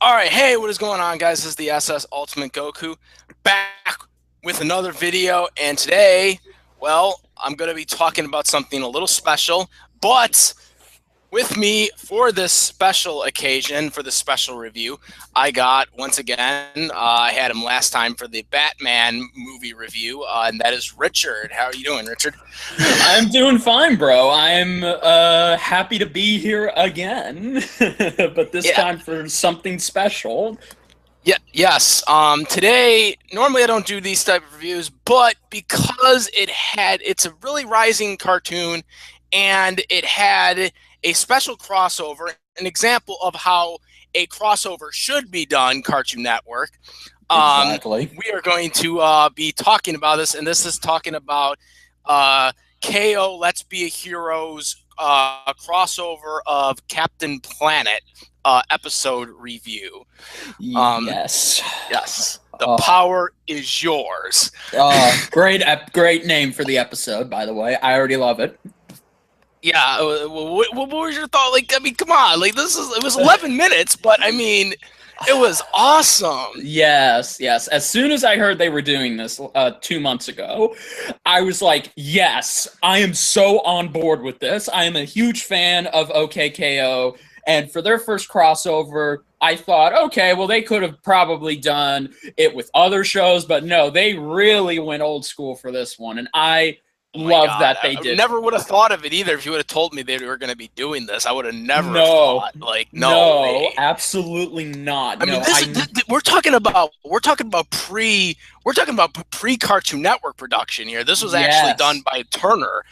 All right, hey, what is going on, guys? This is the SS Ultimate Goku back with another video, and today, well, I'm going to be talking about something a little special, but with me for this special occasion, for this special review, I got, once again, I had him last time for the Batman movie review, and that is Richard. How are you doing, Richard? I'm doing fine, bro. I'm happy to be here again, but this Yeah, time for something special. yeah, yes. Today, normally I don't do these type of reviews, but because it's a really rising cartoon, and it had a special crossover, an example of how a crossover should be done, Cartoon Network. Exactly. We are going to be talking about this, and this is talking about uh, KO Let's Be a Heroes crossover of Captain Planet episode review. Um, Yes. yes, the Oh, power is yours. great name for the episode, by the way. I already love it. Yeah, what was your thought? Like, I mean, come on, like it was 11 minutes, but I mean, it was awesome. Yes. As soon as I heard they were doing this 2 months ago, I was like, yes, I am so on board with this. I am a huge fan of OKKO. And for their first crossover, I thought, okay, well, they could have probably done it with other shows, but no, they really went old school for this one. And I Oh my love God, that they I did. never would have thought of it either. If you would have told me they were going to be doing this, I would have never have No, thought. Like, no no, way. absolutely not. I mean, No, this is we're talking about pre Cartoon Network production here. This was actually done yes. by Turner,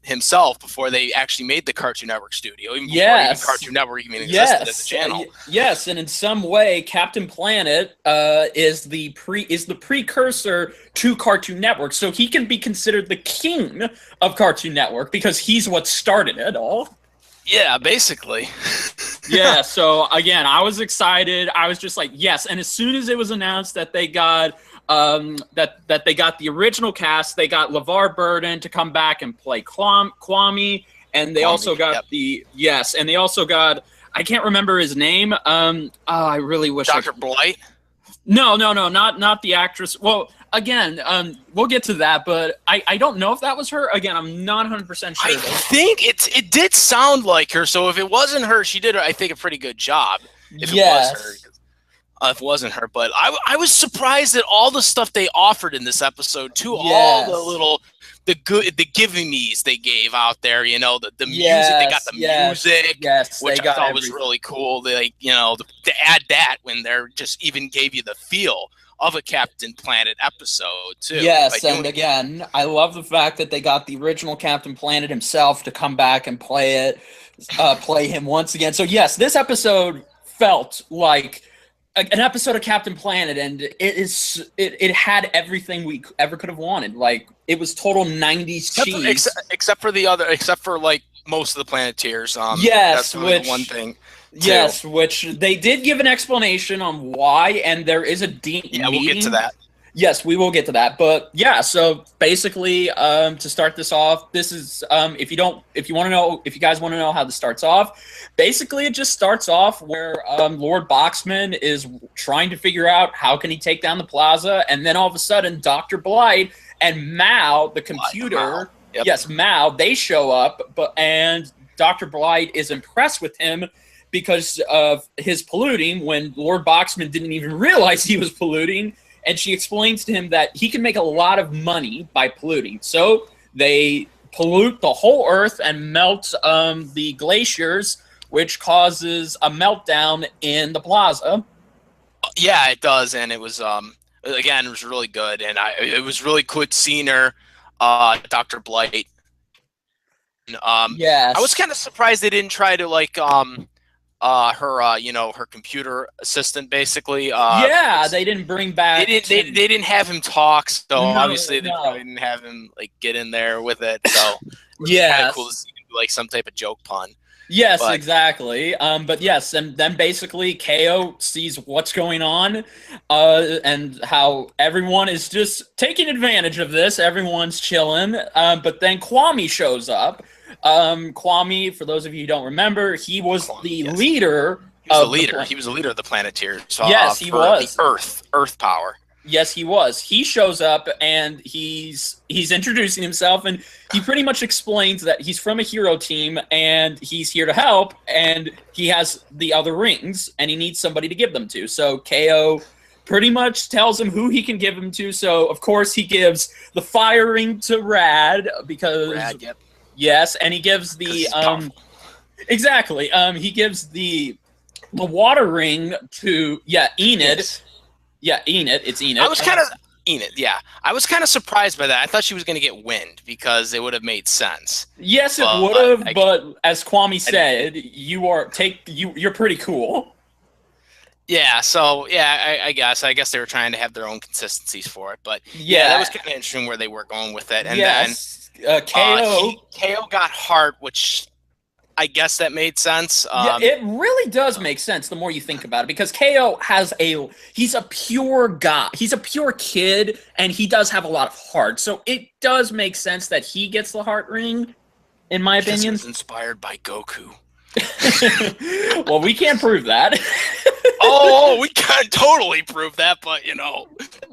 himself before they actually made the Cartoon Network studio, even before even Yes. Cartoon Network even existed as a Yes, channel. yes, and in some way, Captain Planet is the precursor to Cartoon Network, so he can be considered the king of Cartoon Network because he's what started it all. Yeah, basically. Yeah, so again, I was excited. I was just like, yes. And as soon as it was announced that they got that they got the original cast, they got LeVar Burton to come back and play Kwame, and they also got Yep. and they also got I can't remember his name. I really wish Dr. Blight. No, not the actress. Well, again, we'll get to that, but I don't know if that was her. Again, I'm not 100% I sure though. think it did sound like her. So if it wasn't her, she did, I think, a pretty good job. If it was her, Yes. if it wasn't her, but I was surprised at all the stuff they offered in this episode too. All the Yes. little the giving me's they gave out there. The music. They got Yes. the Yes. music, Yes. They which I got thought was everything. really cool. They to add that when they're just even gave you the feel of a Captain Planet episode too by Yes, and doing that. again, I love the fact that they got the original Captain Planet himself to come back and play him once again. So yes, this episode felt like an episode of Captain Planet, and it had everything we ever could have wanted. Like it was total '90s cheese. Except for like most of the Planeteers. That's Yes, really the one thing too. yes, which they did give an explanation on why, and there is a deep Yeah, we'll get to meeting. that. Yes, we will get to that. But yeah, so basically, to start this off, this is if you want to know, if you guys want to know how this starts off, basically it just starts off where Lord Boxman is trying to figure out how can he take down the plaza, and then all of a sudden, Doctor Blight and Mao, the computer, Mao. Yep. yes, Mao, they show up, and Doctor Blight is impressed with him because of his polluting when Lord Boxman didn't even realize he was polluting, and she explains to him that he can make a lot of money by polluting. So they pollute the whole Earth and melt the glaciers, which causes a meltdown in the plaza. Yeah, it does, and it was again, it was really good, and it was really good seeing her, Dr. Blight. I was Yes. kind of surprised they didn't try to like her her computer assistant basically. Yeah, they didn't bring They back didn't they didn't have him talk, so no, obviously they probably no. didn't have him like get in there with it. So which is kind of cool to Yes. see him do like some type of joke pun. Yes, But exactly. But yes, and then basically KO sees what's going on, and how everyone is just taking advantage of this. Everyone's chilling. But then Kwame shows up. Kwame, for those of you who don't remember, he was Kwame, the yes. leader He was the leader. He was the leader of the Planeteers. Yes, he was. The Earth power. Yes, he was. He shows up and he's introducing himself, and he pretty much explains that he's from a hero team and he's here to help, and he has the other rings and he needs somebody to give them to. So KO pretty much tells him who he can give them to. So of course he gives the fire ring to Rad because yep. Yes, and he gives the exactly. He gives the water ring to Enid. Yes. Yeah, Enid. It's Enid. I was kind of Enid. Yeah, I was kind of surprised by that. I thought she was going to get wind because it would have made sense. Yes, it would have. But as Kwame said, you're pretty cool. Yeah. So I guess they were trying to have their own consistencies for it. But yeah, that was kind of interesting where they were going with it. And then KO got heart, which I guess that made sense. It really does make sense the more you think about it, because KO he's a pure guy. He's a pure kid, and he does have a lot of heart. So it does make sense that he gets the heart ring, in my opinion. Was inspired by Goku. Well, we can't prove that. We can't totally prove that, but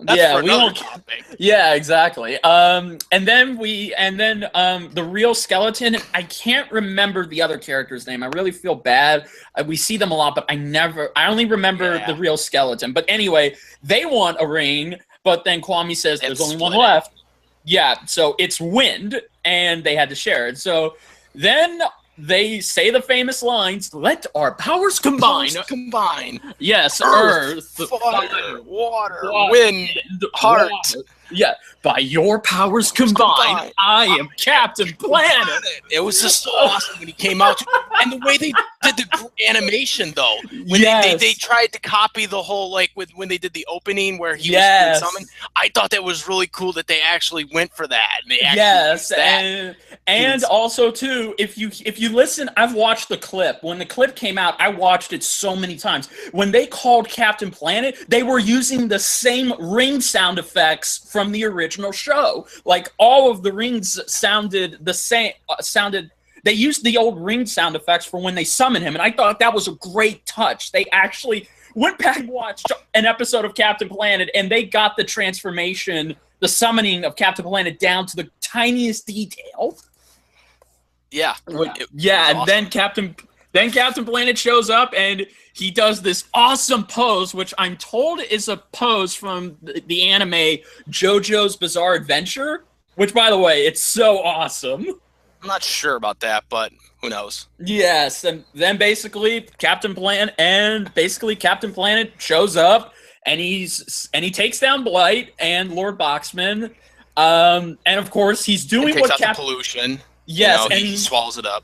that's for another topic. Yeah, exactly. And then the real skeleton. I can't remember the other character's name. I really feel bad. We see them a lot, but I only remember the real skeleton. But anyway, they want a ring, but then Kwame says there's only one left. Yeah, so it's Wind, and they had to share it. So then they say the famous lines, "Let our powers combine." Yes, Earth, fire, water, wind, heart. Water. Yeah, by your powers combined, I am Captain Planet. It was just so awesome when he came out. And the way they did the animation, though, when they tried to copy the whole, like, when they did the opening where he was summoned, I thought that was really cool that they actually went for that. And they actually and also, too, if you listen, I've watched the clip. When the clip came out, I watched it so many times. When they called Captain Planet, they were using the same ring sound effects from the original show. Like, all of the rings sounded the same. They used the old ring sound effects for when they summon him, and I thought that was a great touch. They actually went back and watched an episode of Captain Planet, and they got the transformation, the summoning of Captain Planet down to the tiniest detail. Yeah. And then Captain Planet shows up, and he does this awesome pose, which I'm told is a pose from the anime JoJo's Bizarre Adventure, which, by the way, it's so awesome. I'm not sure about that, but who knows? Yes, and then basically Captain Planet shows up, and he takes down Blight and Lord Boxman, and of course he's doing what Captain pollution. Yes, and he swallows it up.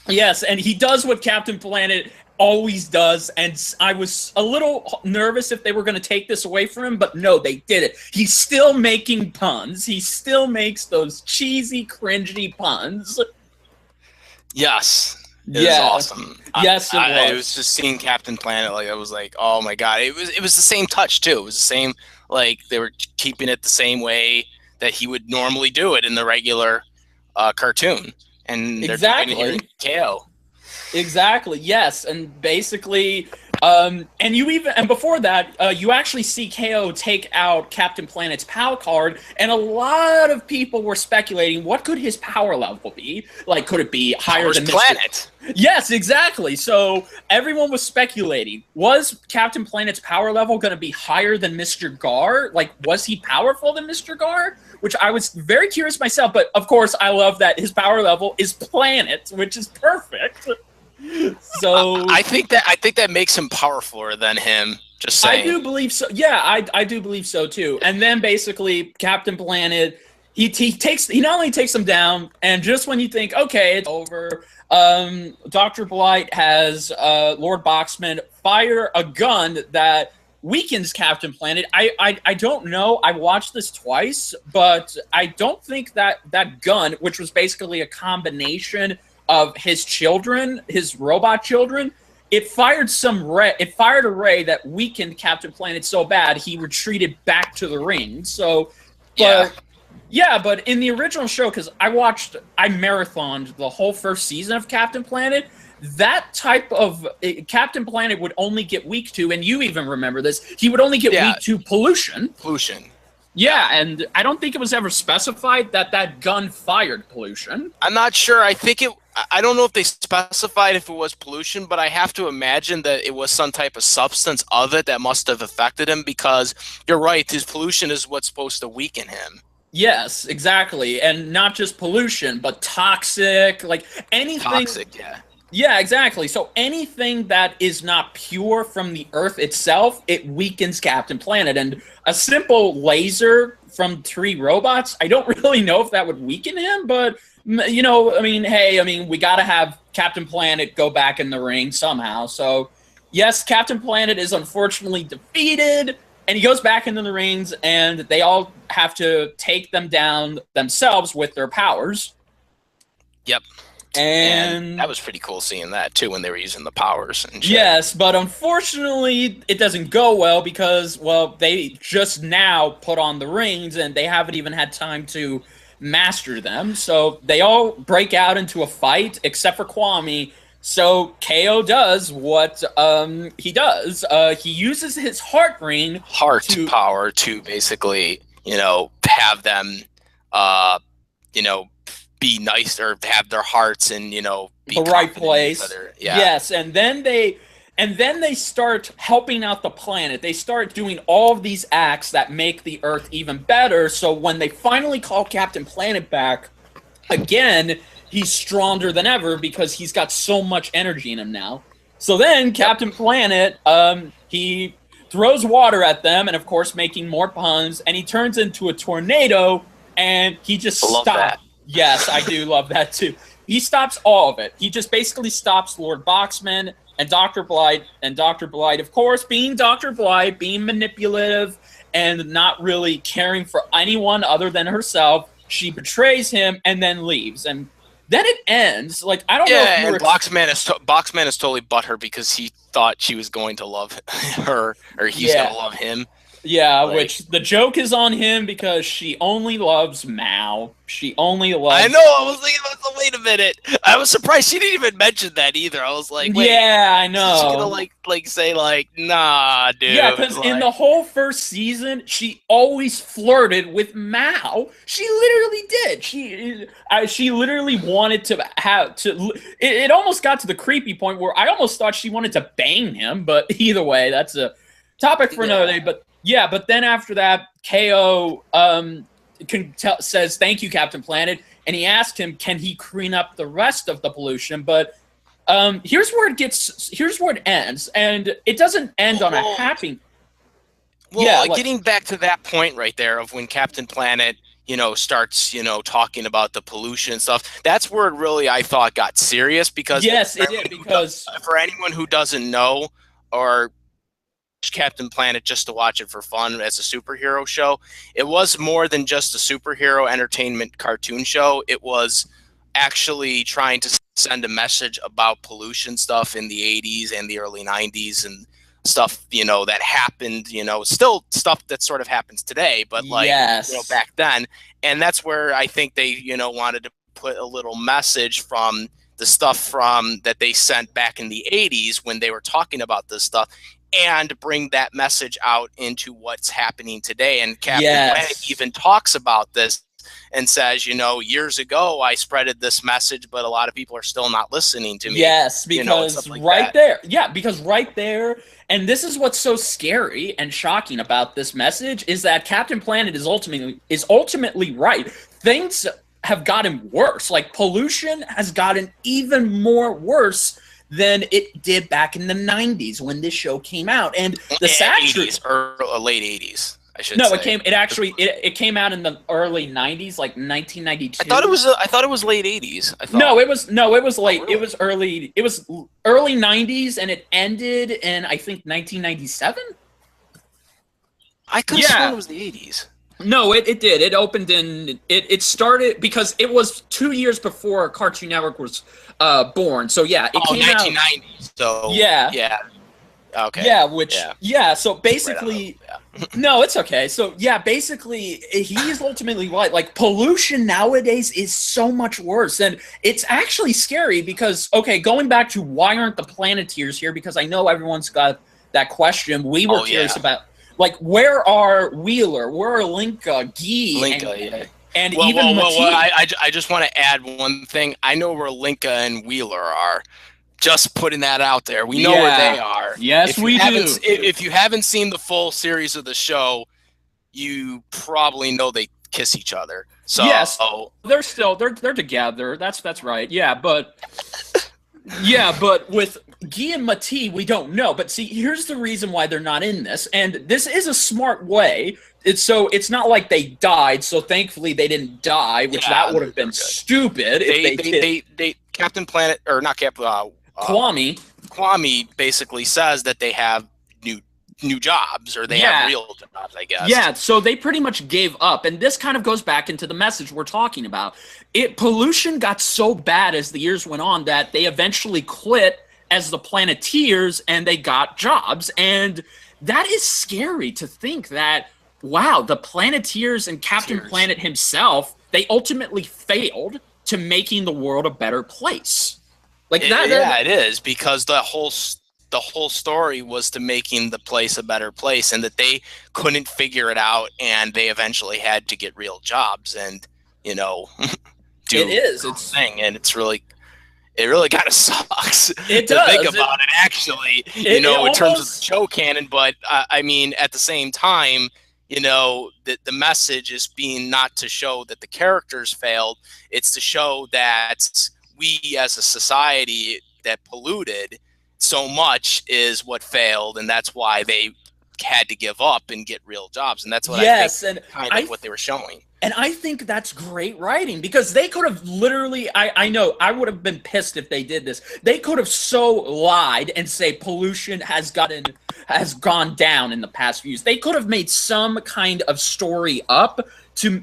Yes, and he does what Captain Planet always does, and I was a little nervous if they were going to take this away from him, but no, they did it. He's still making puns. He still makes those cheesy, cringy puns. Yes. It was awesome. Yes, it was. I was just seeing Captain Planet, like, I was like, oh my god. It was the same touch, too. It was the same, like, they were keeping it the same way that he would normally do it in the regular cartoon. And they're doing it here in KO. Exactly. Yes, and basically, and before that, you actually see KO take out Captain Planet's power card, and a lot of people were speculating what could his power level be. Like, could it be higher than Planet? Yes, exactly. So everyone was speculating: was Captain Planet's power level going to be higher than Mr. Gar? Like, was he powerful than Mr. Gar? Which I was very curious myself. But of course, I love that his power level is Planet, which is perfect. So I think that makes him powerfuler than him. Just saying. I do believe so. Yeah, I do believe so too. And then basically Captain Planet, he not only takes him down, and just when you think, okay, it's over, Dr. Blight has Lord Boxman fire a gun that weakens Captain Planet. I don't know. I watched this twice, but I don't think that gun, which was basically a combination of his children, his robot children, it fired a ray that weakened Captain Planet so bad he retreated back to the ring. So, but in the original show, because I marathoned the whole first season of Captain Planet, that type of Captain Planet would only get weak to, and you even remember this, he would only get weak to pollution. Pollution. Yeah, and I don't think it was ever specified that that gun fired pollution. I'm not sure. I don't know if they specified if it was pollution, but I have to imagine that it was some type of substance of it that must have affected him, because you're right, his pollution is what's supposed to weaken him. Yes, exactly. And not just pollution, but toxic, like anything. Toxic, yeah. Yeah, exactly. So anything that is not pure from the Earth itself, it weakens Captain Planet. And a simple laser from 3 robots, I don't really know if that would weaken him, but, you know, I mean, hey, I mean, we got to have Captain Planet go back in the ring somehow. So, yes, Captain Planet is unfortunately defeated, and he goes back into the rings, and they all have to take them down themselves with their powers. Yep. And that was pretty cool seeing that too when they were using the powers and shit. Yes, but unfortunately it doesn't go well because, well, they just now put on the rings and they haven't even had time to master them. So they all break out into a fight except for Kwame. So KO does what he does. He uses his heart ring, power to basically, you know, have them you know, be nice or have their hearts and, you know, be the right place. Yeah. Yes, and then they start helping out the planet. They start doing all of these acts that make the Earth even better. So when they finally call Captain Planet back again, he's stronger than ever because he's got so much energy in him now. So then Captain Planet, he throws water at them, and of course making more puns, and he turns into a tornado, and he just stops. Yes, I do love that too. He stops all of it. He just basically stops Lord Boxman and Dr. Blythe. And Dr. Blythe, of course, being Dr. Blythe, being manipulative and not really caring for anyone other than herself, she betrays him and then leaves. And then it ends. Like, I don't know if you were... Boxman is totally butthurt because he thought she was going to love her, or he's going to love him. Yeah, like, which the joke is on him because she only loves Mao. She only loves... I know, I was thinking, wait a minute. I was surprised she didn't even mention that either. I was like, wait. Yeah, I know. She's gonna like say like, nah, dude. Yeah, because in the whole first season, she always flirted with Mao. She literally did. She literally wanted to have to... It almost got to the creepy point where I almost thought she wanted to bang him, but either way, that's a topic for another day, but... Yeah, but then after that, KO says, thank you, Captain Planet, and he asked him, can he clean up the rest of the pollution? But here's where it ends, and it doesn't end on a happy... Well, yeah, getting back to that point right there of when Captain Planet, you know, starts, you know, talking about the pollution and stuff, that's where it really, I thought, got serious, because... Yes, it did, because... For anyone who doesn't know, or... Captain Planet just to watch it for fun as a superhero show, it was more than just a superhero entertainment cartoon show. It was actually trying to send a message about pollution stuff in the 80s and the early 90s and stuff, you know, that happened, you know, still stuff that sort of happens today, but like, you know, back then. And that's where I think they, you know, wanted to put a little message from the stuff from that they sent back in the 80s when they were talking about this stuff, and bring that message out into what's happening today. And Captain Planet even talks about this and says, you know, years ago I spreaded this message, but a lot of people are still not listening to me. Yes, because you know, because right there, and this is what's so scary and shocking about this message, is that Captain Planet is ultimately right. Things have gotten worse. Like, pollution has gotten even more worse than it did back in the 90s when this show came out. And the sad truth, or late 80s, I should say. No, it came out in the early 90s, like 1992. I thought it was late 80s. No, it was late. Oh, really? It was early 90s, and it ended in, I think, 1997. I could have sworn it was the 80s. No, it did. It opened in... It started... Because it was 2 years before Cartoon Network was born. So, yeah, it came 1990. out... So... Yeah. Yeah. Okay. Yeah, so basically... No, it's okay. So yeah, basically, he is ultimately right. Like pollution nowadays is so much worse, and it's actually scary because okay, going back to why aren't the Planeteers here? Because I know everyone's got that question. We were curious about like where are Wheeler, where are Linka, Guy, and even I just want to add one thing. I know where Linka and Wheeler are. Just putting that out there. We know where they are. Yes, we do. If you haven't seen the full series of the show, you probably know they kiss each other. So yes, they're together. That's right. Yeah, but with Guy and Mati, we don't know. But see, here's the reason why they're not in this, and this is a smart way. It's not like they died. So thankfully they didn't die, which that would have been stupid if they Captain Planet or not Captain. Kwame basically says that they have new jobs or they have real jobs, I guess. Yeah, so they pretty much gave up, and this kind of goes back into the message we're talking about. Pollution got so bad as the years went on that they eventually quit as the Planeteers and they got jobs, and that is scary to think that wow, the Planeteers and Captain Planet himself, they ultimately failed to making the world a better place. It is because the whole story was to making the place a better place, and that they couldn't figure it out, and they eventually had to get real jobs and do it's thing, and it really kind of sucks. It to does think about it actually, in terms of the show canon. But I mean, at the same time, the message is being not to show that the characters failed; it's to show that we as a society that polluted so much is what failed, and that's why they had to give up and get real jobs, and that's what I think what they were showing. And I think that's great writing because they could have literally, I know, I would have been pissed if they did this. They could have so lied and say pollution has gone down in the past few years. They could have made some kind of story up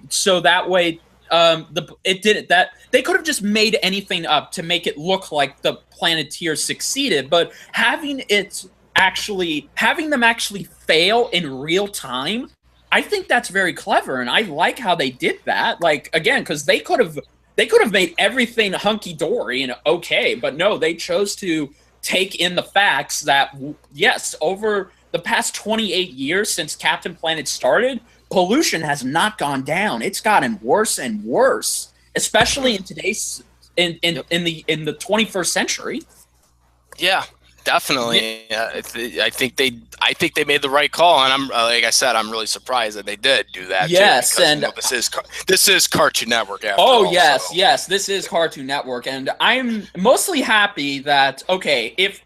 so that way they could have just made anything up to make it look like the Planeteers succeeded, but having them actually fail in real time, I think that's very clever, and I like how they did that. Like again, because they could have made everything hunky dory and okay, but no, they chose to take in the facts that yes, over the past 28 years since Captain Planet started, pollution has not gone down. It's gotten worse and worse, especially in today's in the 21st century. Yeah, definitely. Yeah. I think they made the right call, and I'm like I said, I'm really surprised that they did do that. Yes, too, because, and this is Cartoon Network. After all, yes, this is Cartoon Network, and I'm mostly happy that if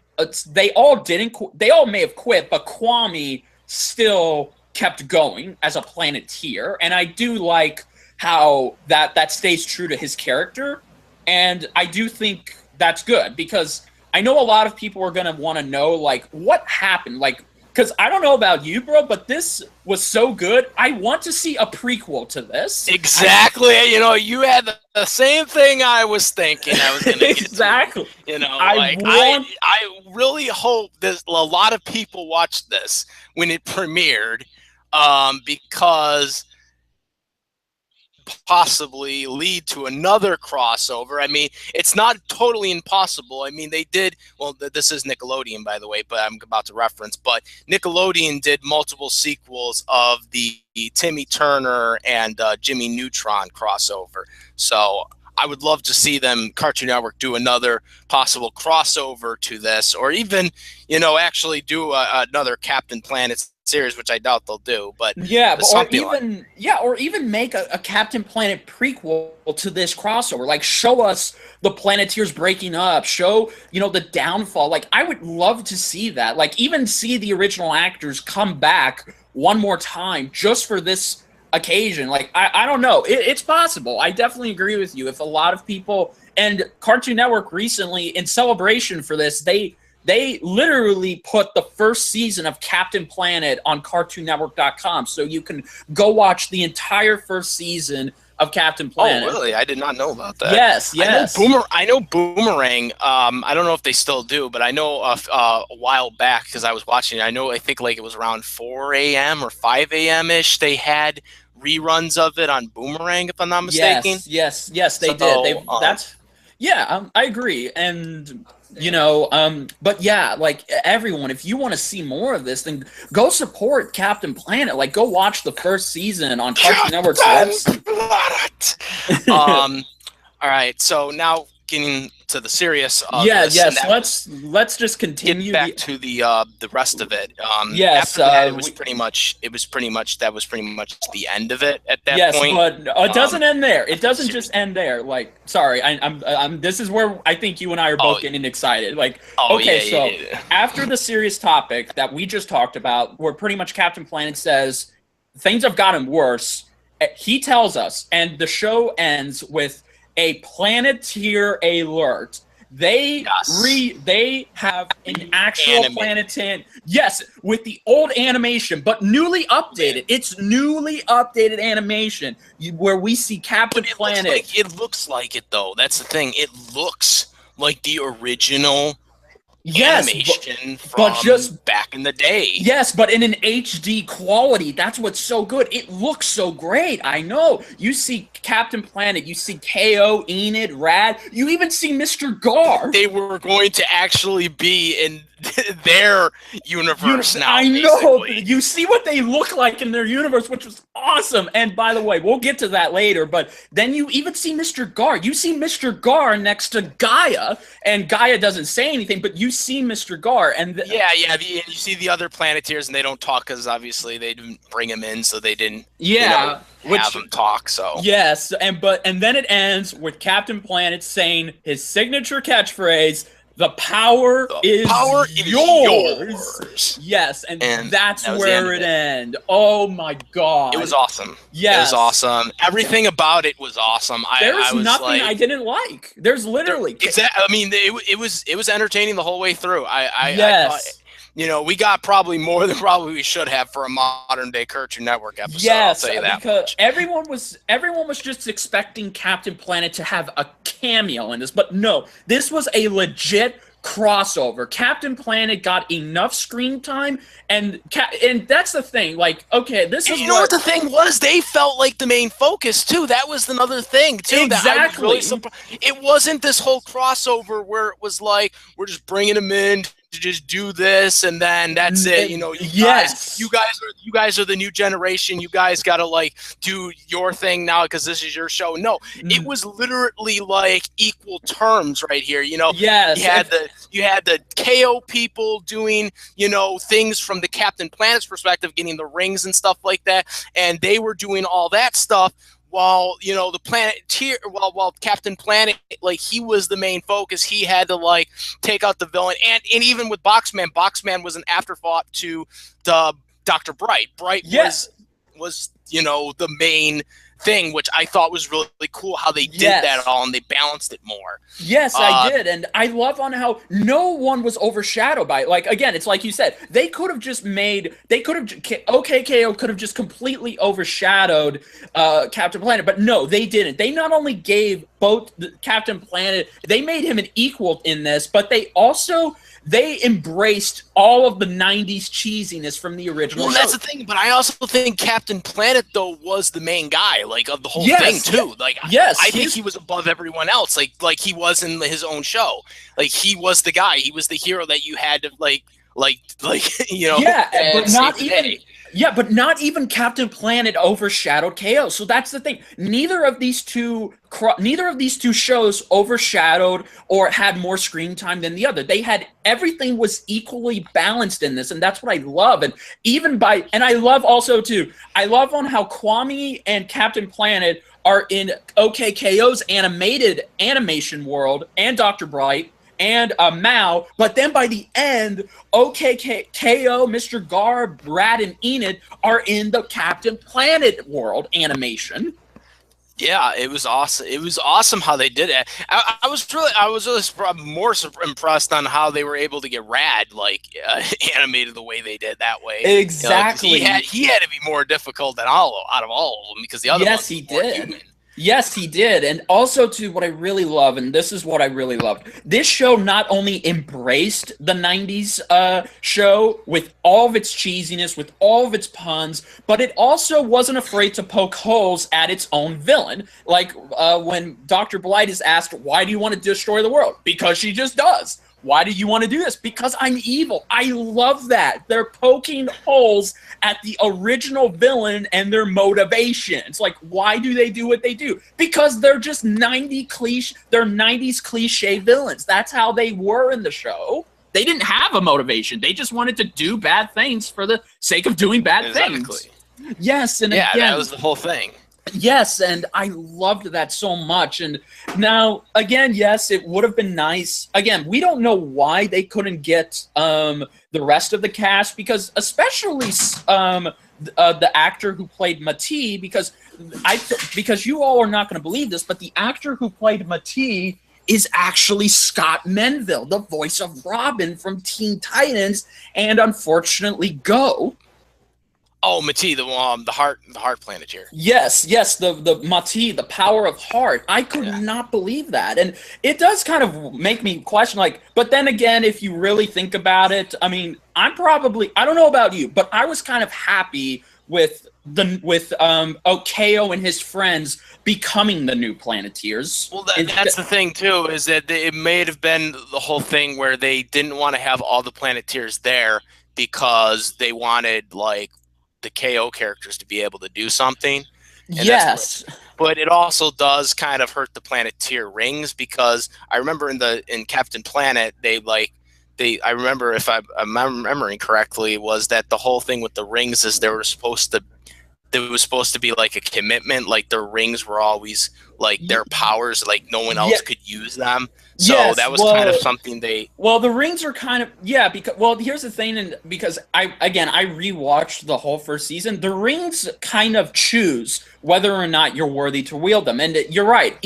they all may have quit, but Kwame still kept going as a Planeteer, and I do like how that stays true to his character, and I do think that's good because I know a lot of people are going to want to know like what happened, like because I don't know about you, bro, but this was so good. I want to see a prequel to this. Exactly. You had the same thing I was thinking I was going to get exactly. To. I really hope that a lot of people watched this when it premiered. Because possibly lead to another crossover. I mean, it's not totally impossible. I mean, they did, well, this is Nickelodeon, by the way, but I'm about to reference, but Nickelodeon did multiple sequels of the Timmy Turner and Jimmy Neutron crossover. So I would love to see them, Cartoon Network, do another possible crossover to this, or even, actually do another Captain Planet series, which I doubt they'll do, but or even make a Captain Planet prequel to this crossover. Like show us the Planeteers breaking up, show the downfall. Like I would love to see that. Like even see the original actors come back one more time just for this occasion. Like I don't know, it's possible. I definitely agree with you. If a lot of people, and Cartoon Network recently in celebration for this, they literally put the first season of Captain Planet on CartoonNetwork.com, so you can go watch the entire first season of Captain Planet. Oh, really? I did not know about that. Yes, yes. I know Boomerang. I don't know if they still do, but I know a while back because I was watching it. I think like it was around 4 a.m. or 5 a.m. ish. They had reruns of it on Boomerang, if I'm not mistaken. Yes, they did. I agree. And but yeah, like everyone, if you want to see more of this, then go support Captain Planet. Like, go watch the first season on Cartoon Network's website. All right, so now getting to the serious. Let's just continue. Get back to the rest of it. Yes, after that, it was pretty much the end of it at that point. Yes, but it doesn't end there. It doesn't just end there. Like, sorry, I'm. This is where I think you and I are both getting excited. Like, after the serious topic that we just talked about, where pretty much Captain Planet says things have gotten worse, he tells us, and the show ends with a Planeteer alert. They have an actual Planeteer. Yes, with the old animation, but newly updated. It's newly updated animation where we see Captain Planet. It looks like it, though. That's the thing. It looks like the original animation from just back in the day. Yes, but in an HD quality. That's what's so good. It looks so great. I know. You see Captain Planet. You see KO, Enid, Rad. You even see Mr. Gar. They were going to actually be in their universe now. I know. You see what they look like in their universe, which was awesome. And by the way, we'll get to that later, but then you even see Mr. Gar. You see Mr. Gar next to Gaia, and Gaia doesn't say anything, but you see Mr. Gar. And you see the other Planeteers, and they don't talk because obviously they didn't bring him in, so they didn't have him talk. So yes, and then it ends with Captain Planet saying his signature catchphrase, "The power is yours." Yes, and that's where it ends. Oh my god. It was awesome. Yes. It was awesome. Everything about it was awesome. There's nothing I didn't like. There's literally I mean, it was entertaining the whole way through. I thought, we got probably more than we should have for a modern day Cartoon Network episode. Yes, I'll tell you that because much. everyone was just expecting Captain Planet to have a cameo in this, but no, this was a legit crossover. Captain Planet got enough screen time, and that's the thing. Like, okay, this is what the thing was. They felt like the main focus too. That was another thing too. Exactly. It wasn't this whole crossover where it was like we're just bringing them in to just do this and then that's it. You guys are the new generation. You guys got to like do your thing now because this is your show. No, it was literally like equal terms right here. Yes. You had the KO people doing, things from the Captain Planet's perspective, getting the rings and stuff like that, and they were doing all that stuff. While the Planeteer, while Captain Planet, like he was the main focus, he had to like take out the villain, and even with Boxman was an afterthought to the Dr. Bright. Bright was the main thing, which I thought was really cool how they did that all and they balanced it more. Yes, I did, and I love on how no one was overshadowed by it. Like, again, it's like you said, they could have just OKKO could have just completely overshadowed Captain Planet, but no, they didn't. They not only gave both Captain Planet, they made him an equal in this, but they embraced all of the 90s cheesiness from the original show. That's the thing, but I also think Captain Planet, though, was the main guy, like, of the whole thing, too. Like, I think he was above everyone else, like he was in his own show. Like, he was the guy. He was the hero that you had to, but not even Captain Planet overshadowed KO. So that's the thing. Neither of these two shows overshadowed or had more screen time than the other. Everything was equally balanced in this, and that's what I love. And I love also too. I love on how Kwame and Captain Planet are in OKKO's animation world, and Dr. Bright and Mao, but then by the end, KO, Mr. Gar, Brad, and Enid are in the Captain Planet world animation. Yeah, it was awesome. It was awesome how they did it. I was really more impressed on how they were able to get Rad animated the way they did that way. Exactly. He had to be more difficult than out of all of them because the other ones he were did. human. Yes, he did. And also, too, what I really love, and this is what I really loved, this show not only embraced the 90s show with all of its cheesiness, with all of its puns, but it also wasn't afraid to poke holes at its own villain. Like when Dr. Blight is asked, why do you want to destroy the world? Because she just does. Why do you want to do this? Because I'm evil. I love that. They're poking holes at the original villain and their motivations. Like, why do they do what they do? Because they're just 90s cliche villains. That's how they were in the show. They didn't have a motivation. They just wanted to do bad things for the sake of doing bad things. Yes, and yeah, again, that was the whole thing. Yes, and I loved that so much. And now, again, yes, it would have been nice. Again, we don't know why they couldn't get the rest of the cast, because especially the actor who played Matee, because you all are not going to believe this, but the actor who played Matee is actually Scott Menville, the voice of Robin from Teen Titans, and unfortunately Go. Oh, Matee, the heart Planeteer. Yes, the Matee, the power of heart. I could not believe that, and it does kind of make me question. Like, but then again, if you really think about it, I mean, I don't know about you, but I was kind of happy with Okeo and his friends becoming the new Planeteers. Well, that's the thing too, is that it may have been the whole thing where they didn't want to have all the Planeteers there because they wanted like the KO characters to be able to do something. Yes, but it also does kind of hurt the Planeteer rings, because I remember in Captain Planet I remember, if I'm remembering correctly, was that the whole thing with the rings is there was supposed to be like a commitment, like their rings were always like their powers, like no one else could use them. So that was kind of something they... Well, the rings are kind of... Yeah, because... Well, here's the thing, and because I rewatched the whole first season, the rings kind of choose whether or not you're worthy to wield them. And you're right,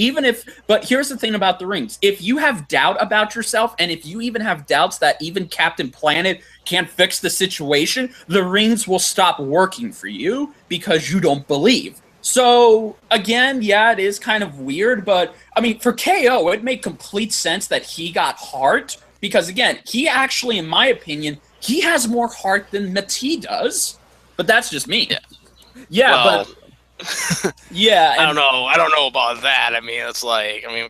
but here's the thing about the rings. If you have doubt about yourself, and if you even have doubts that even Captain Planet can't fix the situation, the rings will stop working for you because you don't believe. So, again, yeah, it is kind of weird, but, I mean, for KO, it made complete sense that he got heart, because, again, he actually, in my opinion, he has more heart than Matee does, but that's just me. Yeah, well, but, yeah. I don't know about that. I mean, it's like, I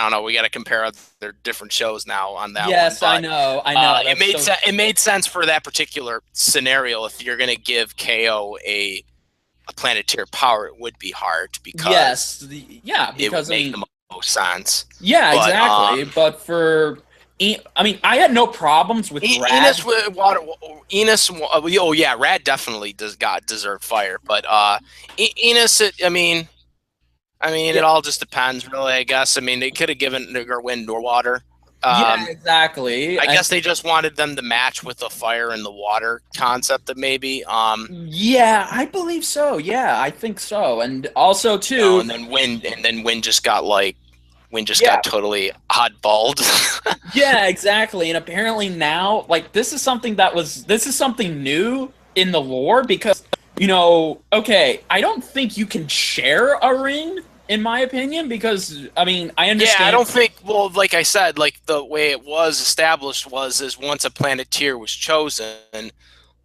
don't know. We got to compare their different shows now on that. Yes, one. I know. It made sense for that particular scenario. If you're going to give KO a Planeteer power, it would be hard, because because it would make the most sense. Yeah, but, exactly. But for, I mean, I had no problems with Rad. Rad definitely deserved fire, but Enos, it all just depends, really. I guess. I mean, they could have given Nigger wind nor water. Yeah, exactly. I guess they just wanted them to match with the fire and the water concept, maybe. Yeah, I believe so. Yeah, I think so. And also too, and then wind just got totally oddballed. Yeah, exactly. And apparently now, like, this is something new in the lore, because, okay, I don't think you can share a ring, in my opinion, because, I mean, I understand. Yeah, I don't think, well, like I said, like, the way it was established is once a Planeteer was chosen,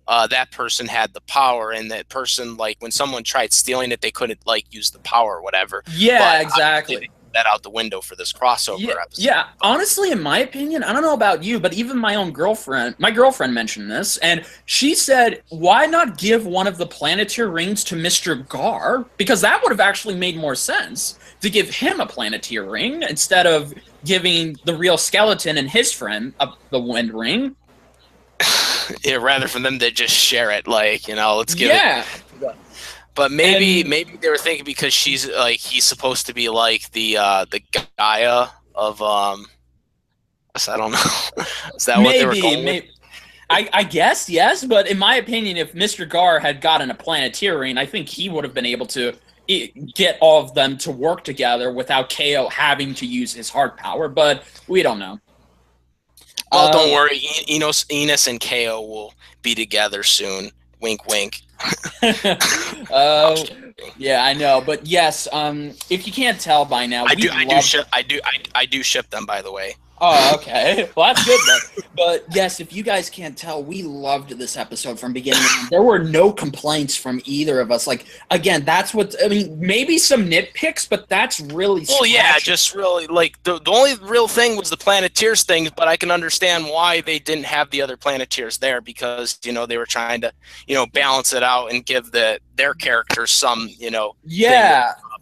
that person had the power, and that person, like, when someone tried stealing it, they couldn't, like, use the power or whatever. Yeah, exactly. That out the window for this crossover episode. Yeah, honestly, in my opinion, I don't know about you, but even my girlfriend mentioned this, and she said, why not give one of the Planeteer rings to Mr. Gar? Because that would have actually made more sense, to give him a Planeteer ring instead of giving the real skeleton and his friend the wind ring. Yeah, rather for them to just share it, like, let's give it. But maybe they were thinking, because she's like, he's supposed to be like the Gaia of I don't know. Is that what they were going with? I guess yes, but in my opinion, if Mr. Gar had gotten a Planeteer ring, I think he would have been able to get all of them to work together without KO having to use his heart power. But we don't know. Well, don't worry. Enos and KO will be together soon. Wink, wink. Yeah, I know, but yes, if you can't tell by now, I do ship them, by the way. Oh, okay. Well, that's good then. But yes, if you guys can't tell, we loved this episode from beginning to end. There were no complaints from either of us. Like, again, that's what I mean. Maybe some nitpicks, but that's really. Well, yeah, just really like the only real thing was the Planeteers thing. But I can understand why they didn't have the other Planeteers there because they were trying to balance it out and give their characters some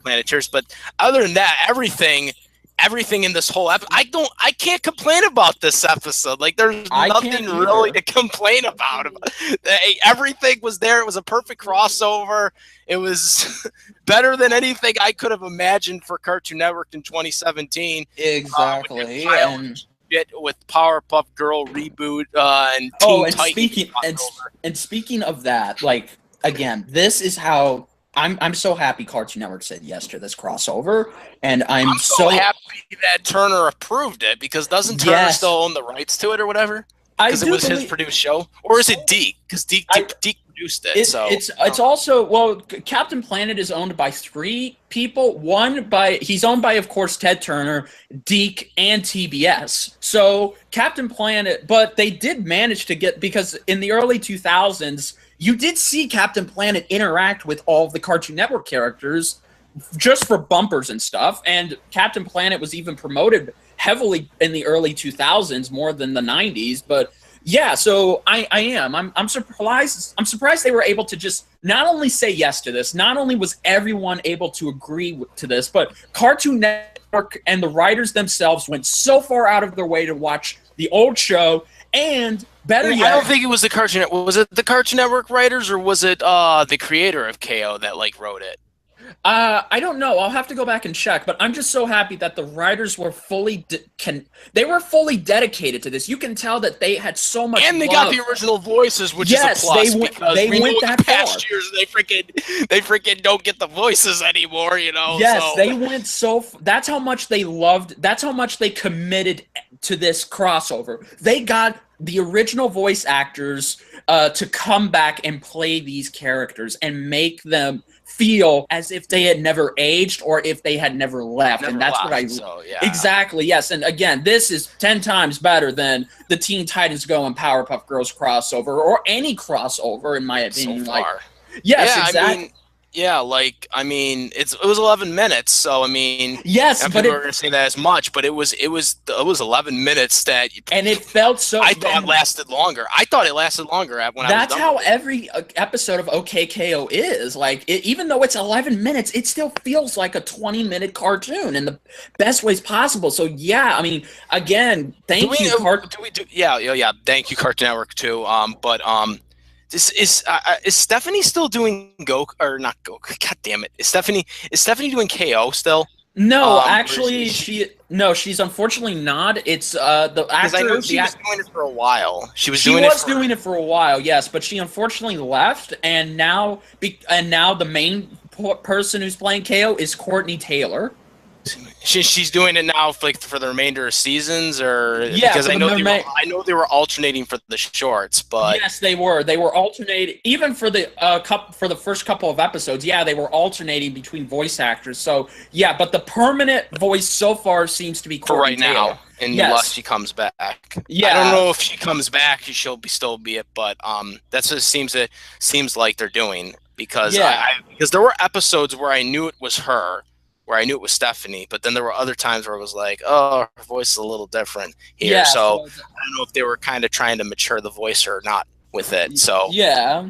Planeteers. But other than that, everything in this whole episode, I can't complain about this episode. Like, there's nothing really to complain about. Everything was there. It was a perfect crossover. It was better than anything I could have imagined for Cartoon Network in 2017. Exactly. With Powerpuff Girl reboot and Teen Titans. Speaking of that, like, again, this is how I'm so happy Cartoon Network said yes to this crossover, and I'm so happy that Turner approved it because doesn't Turner still own the rights to it or whatever? Because it was his produced show, or is it Deke? Because Deke produced it. It's also Captain Planet is owned by 3 people. He's owned by, of course, Ted Turner, Deke, and TBS. So Captain Planet, but they did manage to get, because in the early 2000s. You did see Captain Planet interact with all of the Cartoon Network characters just for bumpers and stuff, and Captain Planet was even promoted heavily in the early 2000s more than the 90s. But yeah, so I'm surprised. I'm surprised they were able to just not only say yes to this, not only was everyone able to agree to this, but Cartoon Network and the writers themselves went so far out of their way to watch the old show. And better yet, I don't think it was the Cartoon Network. Was it the Cartoon Network writers, or was it the creator of KO that wrote it? I don't know. I'll have to go back and check. But I'm just so happy that the writers were fully dedicated to this. You can tell that they had so much. And they got the original voices, which is a plus. They went that far. Past years, they freaking don't get the voices anymore. Yes, so. They went so. That's how much they loved. That's how much they committed to this crossover. They got the original voice actors to come back and play these characters and make them feel as if they had never aged or if they had never left. And that's what I exactly, yes. And again, this is 10 times better than the Teen Titans Go and Powerpuff Girls crossover, or any crossover, in my opinion. So far. Yes, exactly. It was 11 minutes, so yes, but people were going to say that as much, but it was 11 minutes that, and it felt so. I thought it lasted longer. I thought it lasted longer when I was done. That's how every episode of OKKO is. Even though it's 11 minutes, it still feels like a 20-minute cartoon in the best ways possible. So yeah, again, thank you, thank you, Cartoon Network too. Is Stephanie still doing Goku, or not Goku? God damn it! Is Stephanie doing KO still? No, actually, she's unfortunately not. It's the actor. I know she was doing it for a while. She was doing it for a while, yes, but she unfortunately left, and now the main person who's playing KO is Courtney Taylor. She's doing it now for the remainder of seasons, or because I know they were alternating for the shorts, but yes, they were alternating even for the first couple of episodes. Yeah, they were alternating between voice actors. So yeah, but the permanent voice so far seems to be Courtney for right Taylor. Now, unless she comes back. Yeah, I don't know if she comes back, she'll still be it, but that's what it seems like they're doing, because because there were episodes where I knew it was her, where I knew it was Stephanie, but then there were other times where it was like, oh, her voice is a little different here. Yeah, so I don't know if they were kind of trying to mature the voice or not with it. So yeah.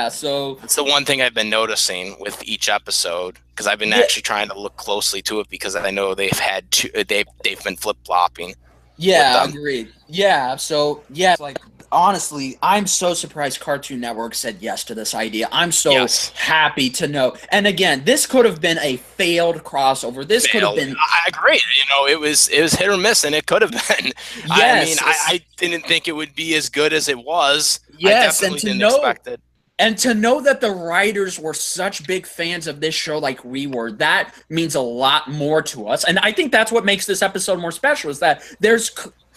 So it's the one thing I've been noticing with each episode, because I've been actually trying to look closely to it, because I know they've been flip flopping. Yeah, agreed. Yeah, so yeah, honestly, I'm so surprised Cartoon Network said yes to this idea. I'm so happy to know. And again, this could have been a failed crossover. This could have been. I agree. It was hit or miss, and it could have been. Yes, I didn't think it would be as good as it was. Yes, I definitely didn't expect it. And to know that the writers were such big fans of this show like we were, that means a lot more to us. And I think that's what makes this episode more special, is that there's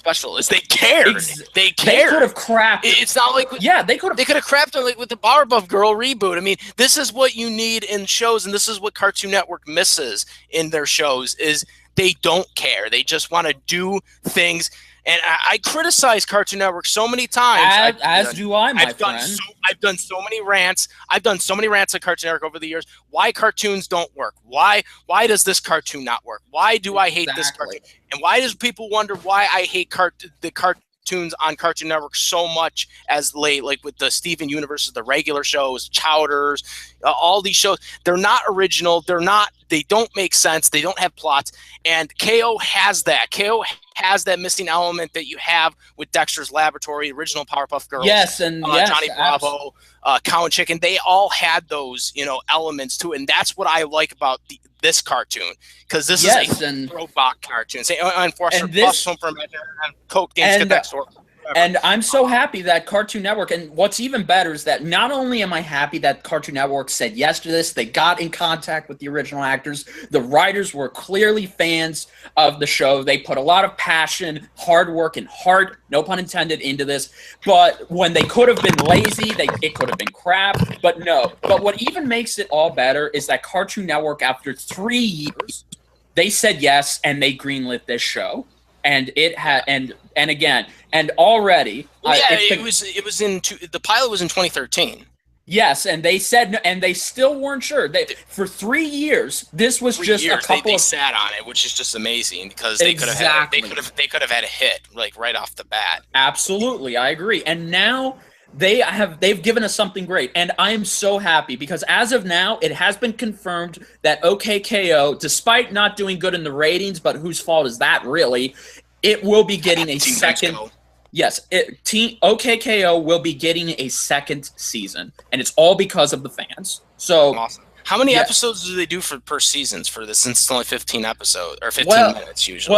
special is they cared. They They cared. could have crapped. It's not like Yeah, they could have. they could have crapped on like with the Powerpuff Girl reboot. I mean, this is what you need in shows, and this is what Cartoon Network misses in their shows is they don't care. They just want to do things. And I criticize Cartoon Network so many times. As do I, my I've done friend. I've done so many rants. I've done so many rants at Cartoon Network over the years. Why cartoons don't work? Why does this cartoon not work? Why do I hate this cartoon? And why does people wonder why I hate the cartoons on Cartoon Network so much as late, like with the Steven Universe, the regular shows, Chowders, all these shows? They're not original. They don't make sense. They don't have plots. And KO has that. KO has that missing element that you have with Dexter's Laboratory, original Powerpuff Girls. Yes, and yes, Johnny Bravo, Cow and Chicken. They all had those, elements to it, and that's what I like about this cartoon, because this is a throwback cartoon. Say, unfortunately, plus Home for Imaginary and Coke Games Get That Store. And I'm so happy that Cartoon Network, and what's even better is that not only am I happy that Cartoon Network said yes to this, they got in contact with the original actors. The writers were clearly fans of the show. They put a lot of passion, hard work, and heart, no pun intended, into this. But when they could have been lazy, it could have been crap. But no. But what even makes it all better is that Cartoon Network, after 3 years, they said yes, and they greenlit this show. And it had, and again, and already, it was the pilot was in 2013. Yes, and they said no, and they still weren't sure. For 3 years, this was just a couple. They sat on it, which is just amazing because they could have had a hit like right off the bat. Absolutely, I agree. And now they've given us something great, and I am so happy because as of now, it has been confirmed that OKKO, despite not doing good in the ratings, but whose fault is that really? It will be getting a second. Yes, OKKO will be getting a second season, and it's all because of the fans. So awesome. How many episodes do they do per seasons for this? Since it's only 15 episodes or 15 minutes usually.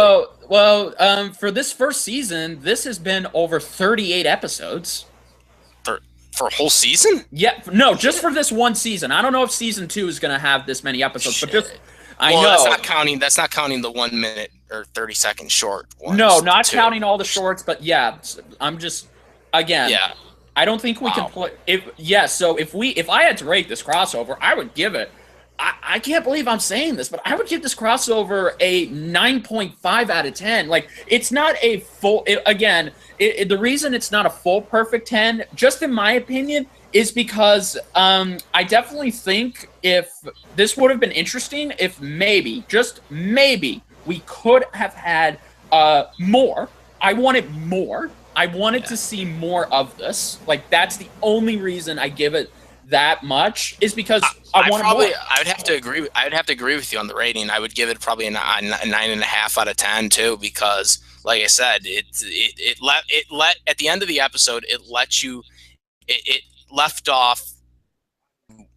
Well, for this first season, this has been over 38 episodes. For a whole season? Yeah, no, just for this one season. I don't know if season 2 is going to have this many episodes, but just I know that's not counting the 1 minute or 30-second short ones. No, not counting all the shorts, but yeah, I'm just again. Yeah. I don't think we can play so if I had to rate this crossover, I would give it I can't believe I'm saying this, but I would give this crossover a 9.5 out of 10. Like, it's not a full the reason it's not a full perfect 10, just in my opinion, is because I definitely think if this would have been interesting, if maybe, just maybe, we could have had more. I wanted more. I wanted to see more of this. Like, that's the only reason I give it that much, is because I want more. I would have to agree. I would have to agree with you on the rating. I would give it probably a 9.5 out of 10 too, because, like I said, it let at the end of the episode, it left off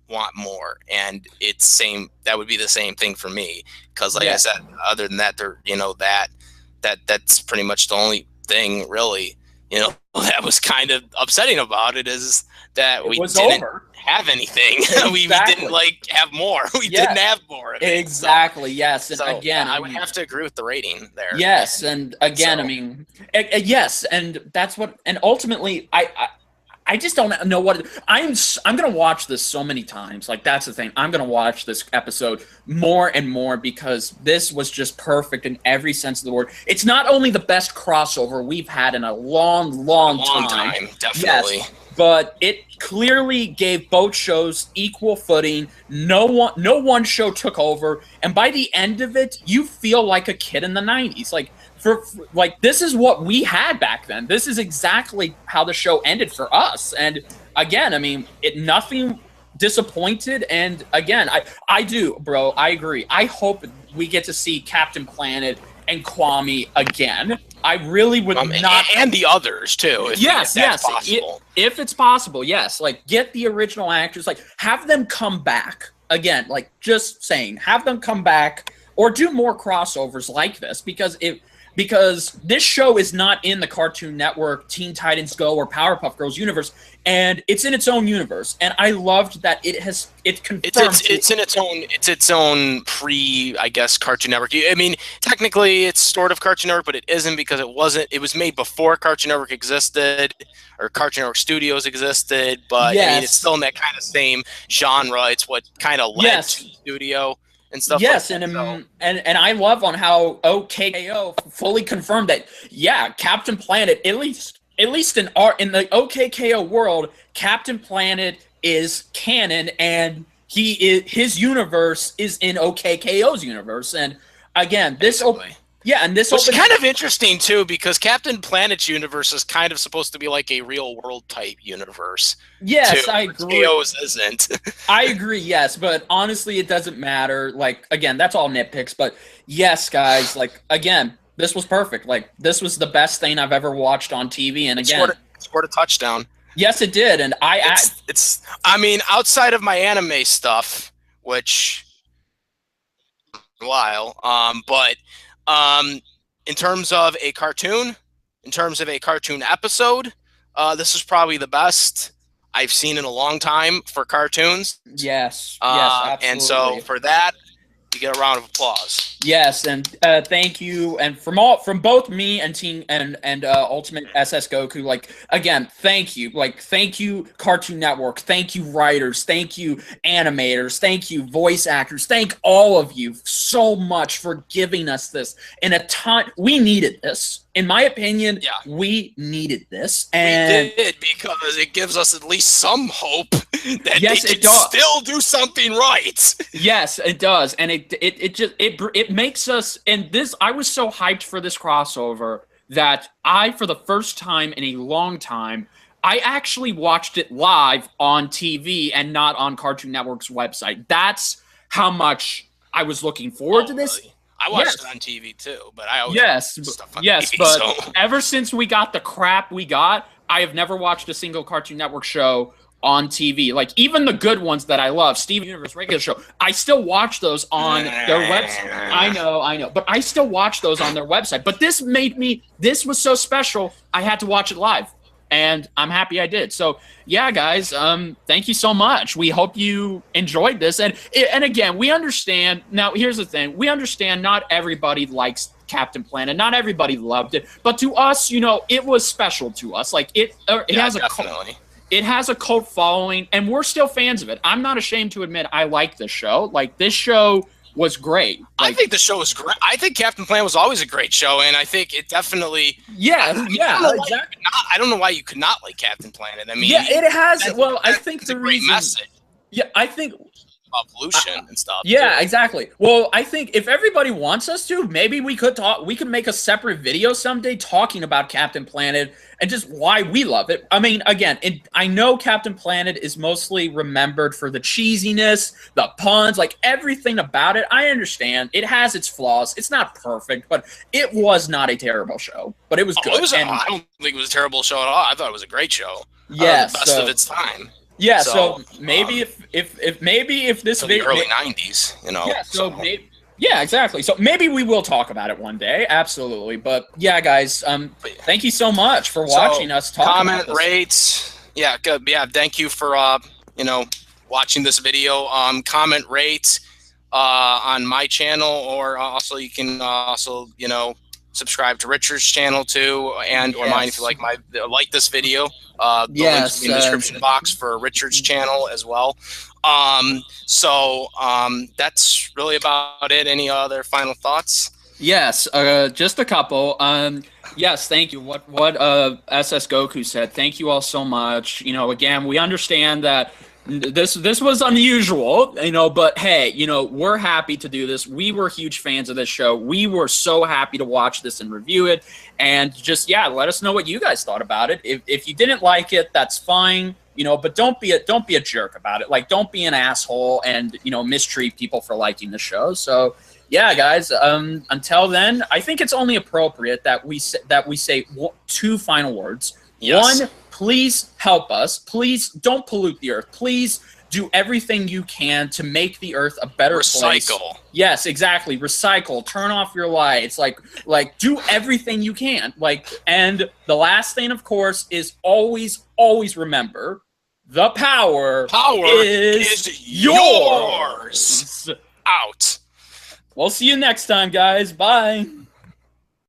want more, and that would be the same thing for me, because I said, other than that, that's pretty much the only thing really that was kind of upsetting about it, is that we didn't have anything. Exactly. we didn't have more. We didn't have more of it. Exactly. Yes. And again, I would have to agree with the rating there. Yes, and again, yes, and that's what. And ultimately, I just don't know what I'm going to watch this so many times. Like, that's the thing. I'm going to watch this episode more and more, because this was just perfect in every sense of the word. It's not only the best crossover we've had in a long time. Definitely. Yes, but it clearly gave both shows equal footing. No one show took over, and by the end of it, you feel like a kid in the 90s. Like, this is what we had back then. This is exactly how the show ended for us. And again, I mean, nothing disappointed. And again, I do, bro. I agree. I hope we get to see Captain Planet and Kwame again. I really would not, and the others too. If that's possible. If it's possible, yes. Like, get the original actors. Like, have them come back again. Like, just saying, have them come back, or do more crossovers like this, because because this show is not in the Cartoon Network, Teen Titans Go, or Powerpuff Girls universe, and it's in its own universe. And I loved that it confirmed it's its own I guess Cartoon Network. I mean, technically it's sort of Cartoon Network, but it isn't, because it was made before Cartoon Network existed, or Cartoon Network Studios existed, but I mean, it's still in that kind of same genre. It's what kind of led to the studio and stuff. Yes, like and I love on how OKKO fully confirmed that, yeah, Captain Planet, at least in the OKKO world, Captain Planet is canon, and his universe is in OKKO's universe. And again, this Which is kind of interesting too, because Captain Planet's universe is kind of supposed to be like a real world type universe. Yes, too, I agree. KO's isn't. I agree, yes, but honestly, it doesn't matter. Like, again, that's all nitpicks, but yes, guys, like, again, this was perfect. Like, this was the best thing I've ever watched on TV, and again, scored a touchdown. Yes, it did, and I mean, outside of my anime stuff, which but in terms of a cartoon, episode, this is probably the best I've seen in a long time for cartoons. Yes, absolutely. And so for that, you get a round of applause. Yes, and thank you, and from both me and Ultimate SS Goku, like, again, thank you, Cartoon Network, thank you writers, thank you animators, thank you voice actors, thank all of you so much for giving us this in a time we needed this. In my opinion, we needed this, and we did, because it gives us at least some hope that they can still do something right. Yes, it does, and it makes us. And this, I was so hyped for this crossover that for the first time in a long time, I actually watched it live on TV and not on Cartoon Network's website. That's how much I was looking forward to this. Really? I watched it on TV too, but I always stuff on TV, but so. Ever since we got the crap we got, I have never watched a single Cartoon Network show on TV. Like, even the good ones that I love, Steven Universe regular show, I still watch those on their website. I know, but I still watch those on their website. But this was so special, I had to watch it live. And I'm happy I did. So, yeah, guys, thank you so much. We hope you enjoyed this. And again, we understand. Now, here's the thing. We understand not everybody likes Captain Planet. Not everybody loved it. But to us, it was special to us. Like, it has a cult following, and we're still fans of it. I'm not ashamed to admit I like this show. Like, this show was great. I think the show was great. I think Captain Planet was always a great show, and I think it definitely. Exactly. I don't know why you could not like Captain Planet. I mean, it has. Well, I think the reason. Great message. Yeah, I think. About pollution and stuff. Yeah, too. Exactly. Well, I think if everybody wants us to, maybe we could make a separate video someday talking about Captain Planet and just why we love it. I mean, again, I know Captain Planet is mostly remembered for the cheesiness, the puns, like everything about it. I understand. It has its flaws. It's not perfect, but it was not a terrible show. But it was good. I don't think it was a terrible show at all. I thought it was a great show. Yes. The best of its time. Yeah, so maybe if this video, the early 90s, Yeah, yeah, exactly. So maybe we will talk about it one day, absolutely. But yeah, guys, thank you so much for watching us talk. Comment, rates, good. Yeah, thank you for watching this video. Comment, rate on my channel, or also you can subscribe to Richard's channel too, and or mine if you like this video. The links in the description box for Richard's channel as well. That's really about it. Any other final thoughts? Yes, just a couple. Yes, thank you. What SS Goku said. Thank you all so much. Again, we understand that this was unusual, but hey, we're happy to do this. We were huge fans of this show. We were so happy to watch this and review it, and just let us know what you guys thought about it. If you didn't like it, that's fine, but don't be a jerk about it. Like, don't be an asshole and mistreat people for liking the show. So yeah, guys, until then, I think it's only appropriate that we say two final words. Yes. One, please help us. Please don't pollute the earth. Please do everything you can to make the Earth a better place. Recycle. Yes, exactly. Recycle. Turn off your lights. Like do everything you can. And the last thing, of course, is always remember, the power is yours. Out. We'll see you next time, guys. Bye.